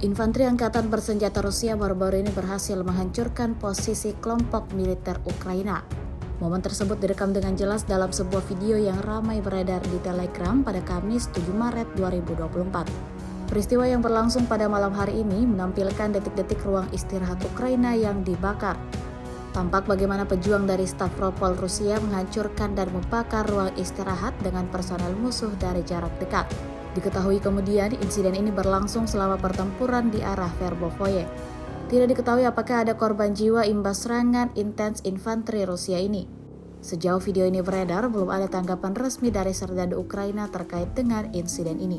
Infanteri Angkatan Bersenjata Rusia baru-baru ini berhasil menghancurkan posisi kelompok militer Ukraina. Momen tersebut direkam dengan jelas dalam sebuah video yang ramai beredar di Telegram pada Kamis 7 Maret 2024. Peristiwa yang berlangsung pada malam hari ini menampilkan detik-detik ruang istirahat Ukraina yang dibakar. Tampak bagaimana pejuang dari Stavropol Rusia menghancurkan dan membakar ruang istirahat dengan personel musuh dari jarak dekat. Diketahui kemudian insiden ini berlangsung selama pertempuran di arah Verbovoye. Tidak diketahui apakah ada korban jiwa imbas serangan intens infanteri Rusia ini. Sejauh video ini beredar, belum ada tanggapan resmi dari serdadu Ukraina terkait dengan insiden ini.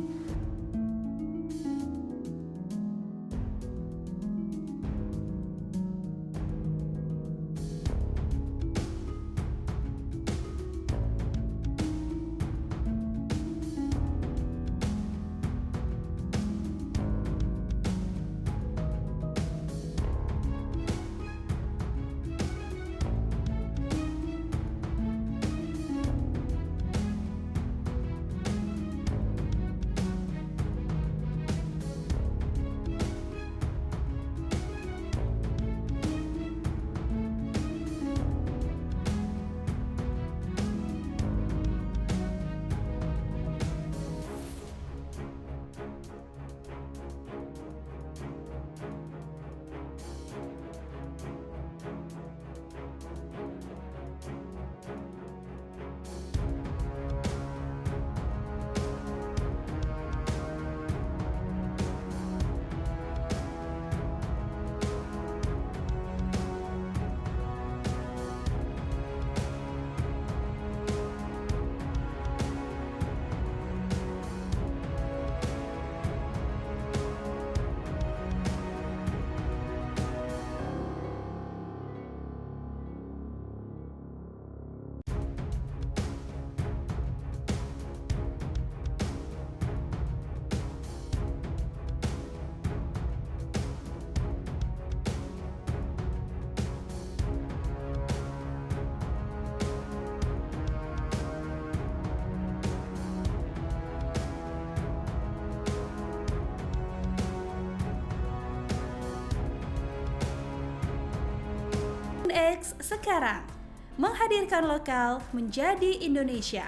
X sekarang menghadirkan lokal menjadi Indonesia.